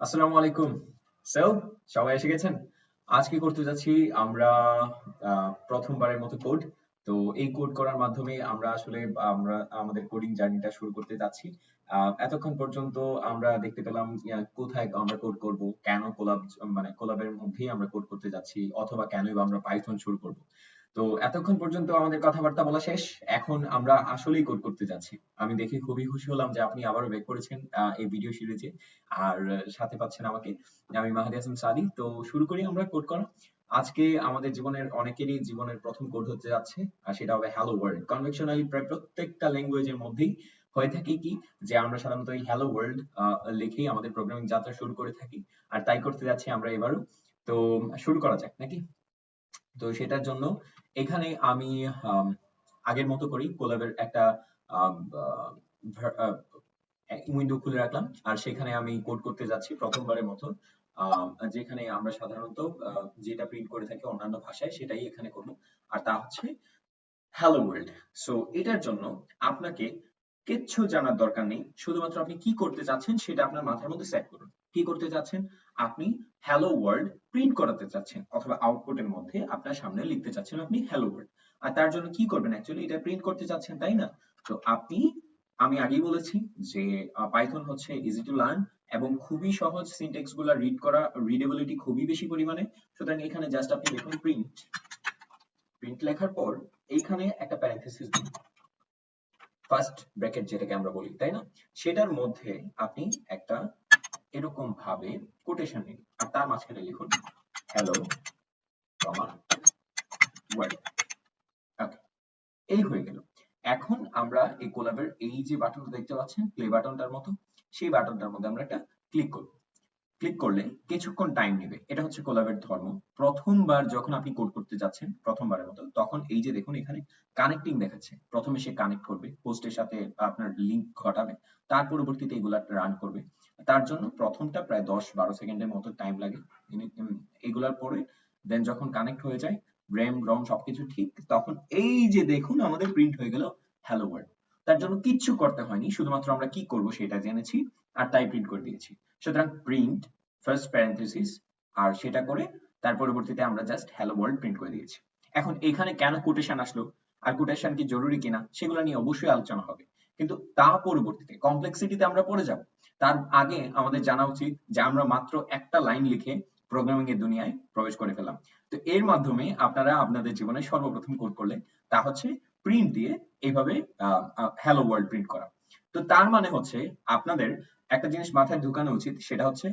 আসসালামু আলাইকুম। সো সবাই এসে গেছেন। আজকে করতে যাচ্ছি আমরা প্রথমবারের মতো কোড। তো এই কোড করার মাধ্যমে আমরা আমাদের কোডিং জার্নিটা শুরু করতে যাচ্ছি। এতক্ষণ পর্যন্ত আমরা দেখতে পেলাম কোথায় আমরা কোড করব, কেন কোলাবের মধ্যেই আমরা কোড করতে যাচ্ছি, অথবা কেনই বা আমরা পাইথন শুরু করব। তো এতক্ষণ পর্যন্ত আমাদের কথাবার্তা বলা শেষ। এখন আমরা আসলেই কোড করতে যাচ্ছি। আমি দেখে খুবই খুশি হলাম যে আপনি আবারও ব্যাক করেছেন এই ভিডিও সিরিজে। আর সাথে পাচ্ছেন আমাকে। আমি মাহাদি হাসান সাদি। তো শুরু করি আমরা কোড করা। আজকে আমাদের অনেকেরই জীবনের প্রথম কোড হতে যাচ্ছে। আর সেটা হবে হ্যালো ওয়ার্ল্ড। কনভেনশনালি প্রায় প্রত্যেকটা ল্যাঙ্গুয়েজের মধ্যেই হয়ে থাকে কি যে আমরা সাধারণত এই হ্যালো ওয়ার্ল্ড লিখেই আমাদের প্রোগ্রামিং যাত্রা শুরু করে থাকি। আর তাই করতে যাচ্ছি আমরা এবারও। তো শুরু করা যাক নাকি? তো সেটার জন্য এখানে আমি আগের মতো করি কোলাবের একটা উইন্ডো খুলে রাখলাম আর সেখানে আমি কোড করতে যাচ্ছি প্রথমবারের মতো। যেখানে আমরা সাধারণত যেটা প্রিন্ট করে থাকি অন্যান্য ভাষায় সেটাই এখানে করব। আর তা হচ্ছে হ্যালো ওয়ার্ল্ড। সো এটার জন্য আপনাকে কিচ্ছু জানার দরকার নেই। শুধুমাত্র আপনি কি করতে চাচ্ছেন সেটা আপনার মাথার মধ্যে সেট করুন। কি করতে চাচ্ছেন? আপনি হ্যালো ওয়ার্ল্ড প্রিন্ট করাতে চাচ্ছেন অথবা আউটপুটের মধ্যে আপনার সামনে লিখতে চাচ্ছেন আপনি হ্যালো ওয়ার্ল্ড। আর তার জন্য কি করবেন? অ্যাকচুয়ালি এটা প্রিন্ট করতে চাচ্ছেন, তাই না? তো আমি আগেই বলেছি যে পাইথন হচ্ছে ইজি টু লার্ন এবং খুবই সহজ, সিনট্যাক্স গুলা রিড করা, রিডেবিলিটি খুবই বেশি পরিমাণে। সুতরাং এখানে জাস্ট আপনি লিখুন প্রিন্ট। প্রিন্ট লেখার পর এইখানে একটা প্যারেনথেসিস দিন, ফার্স্ট ব্র্যাকেট যেটাকে আমরা বলি, তাই না? সেটার মধ্যে আপনি একটা এরকম ভাবে কোটেশন নিন আর তার মাঝখানে লিখুন হ্যালো কমা ওয়ার্ল্ড। ওকে, এই হয়ে গেল। এখন আমরা এই কোলাবের এই যে বাটনটা দেখতে পাচ্ছেন প্লে বাটনটার মতো, সেই বাটনটার মধ্যে আমরা একটা ক্লিক করব। ক্লিক করলে কিছুক্ষণ টাইম নেবে। এটা হচ্ছে কোলাবের ধর্ম। প্রথমবার যখন আপনি কোড করতে যাচ্ছেন প্রথমবারের মতো, তখন এই যে দেখুন এখানে কানেক্টিং দেখাচ্ছে। প্রথমে সে কানেক্ট করবে, পোস্টের সাথে আপনার লিংক ঘটাবে, তার পরবর্তীতে এগুলা রান করবে। তার জন্য প্রথমটা প্রায় 10-12 সেকেন্ডের মতো টাইম লাগে। এগুলার পরে দেন যখন কানেক্ট হয়ে যায়, র্যাম রম সবকিছু ঠিক, তখন এই যে দেখুন আমাদের প্রিন্ট হয়ে গেল হ্যালো ওয়ার্ল্ড। তার জন্য কিচ্ছু করতে হয়নি, শুধুমাত্র আমরা কি করব সেটা জেনেছি আর তাই প্রিন্ট করে দিয়েছি। সুতরাং প্রিন্ট ফার্স্ট প্যারেনথেসিস আর সেটা করে তার পরবর্তীতে আমরা জাস্ট হ্যালো ওয়ার্ল্ড প্রিন্ট করে দিয়েছি। এখন এখানে কেন কোটেশন আসলো আর কোটেশন কি জরুরি কিনা সেগুলো নিয়ে অবশ্যই আলোচনা হবে, কিন্তু তা পরবর্তীতে কমপ্লেক্সিটিতে আমরা পড়ে যাব। তার আগে আমাদের জানা উচিত যে আমরা মাত্র একটা লাইন লিখে প্রোগ্রামিং এর দুনিয়ায় প্রবেশ করে ফেললাম। তো এর মাধ্যমে আপনারা আপনাদের জীবনে সর্বপ্রথম কোড করলে তা হচ্ছে প্রিন্ট দিয়ে এইভাবে হ্যালো ওয়ার্ল্ড প্রিন্ট করা। তো তার মানে হচ্ছে আপনাদের একটা জিনিস মাথায় ঢুকানো উচিত, সেটা হচ্ছে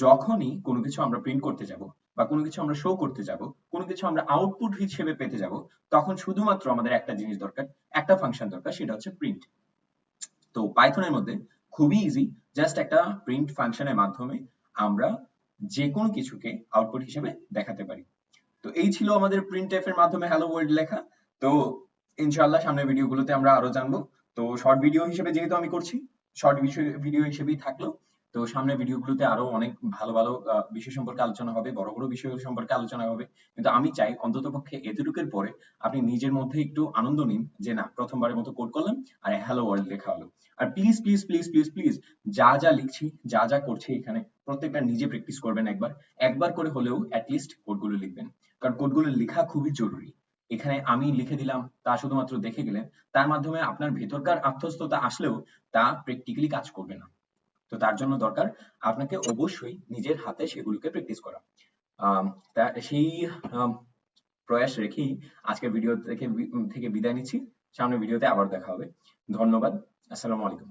যখনই কোনো কিছু আমরা প্রিন্ট করতে যাব বা কোনো কিছু আমরা শো করতে যাব, কোনো কিছু আমরা আউটপুট হিসেবে পেতে যাব, তখন শুধুমাত্র আমাদের একটা জিনিস দরকার, একটা ফাংশন দরকার, সেটা হচ্ছে প্রিন্ট। তো পাইথনের মধ্যে খুবই ইজি, জাস্ট একটা প্রিন্ট ফাংশনের মাধ্যমে আমরা যে কোনো কিছুকে আউটপুট হিসেবে দেখাতে পারি। তো এই ছিল আমাদের প্রিন্টএফ এর মাধ্যমে হ্যালো ওয়ার্ল্ড লেখা। তো ইনশাআল্লাহ সামনের ভিডিওগুলোতে আমরা আরো জানবো। তো শর্ট ভিডিও হিসেবে যেহেতু আমি করছি, শর্ট ভিডিও হিসেবেই থাকলো। তো সামনের ভিডিওগুলোতে আরো অনেক ভালো ভালো বিষয় সম্পর্কে আলোচনা হবে, বড় বড় বিষয় সম্পর্কে আলোচনা হবে। কিন্তু আমি চাই অন্ততপক্ষে এতটুকুর পরে আপনি নিজের মধ্যে একটু আনন্দ নিন যে না, প্রথমবারের মতো কোড করলাম আর হ্যালো ওয়ার্ল্ড লেখা হলো। আর please please please please please যা যা লিখছি, যা যা করছি এখানে, প্রত্যেকটা নিজে প্র্যাকটিস করবেন একবার একবার করে হলেও অ্যাটলিস্ট কোডগুলো লিখবেন। কারণ কোডগুলো লেখা খুবই জরুরি। এখানে আমি লিখে দিলাম, তা শুধুমাত্র দেখে গেলেন, তার মাধ্যমে আপনার ভেতরকার আত্মস্থতা আসলেও তা প্র্যাকটিক্যালি কাজ করবে না। তো তার জন্য দরকার আপনাকে অবশ্যই নিজের হাতে সেগুলোকে প্র্যাকটিস করা। তা সেই প্রয়াস রেখেই আজকের ভিডিও থেকে বিদায় নিচ্ছি। সামনের ভিডিওতে আবার দেখা হবে। ধন্যবাদ। আসসালামু আলাইকুম।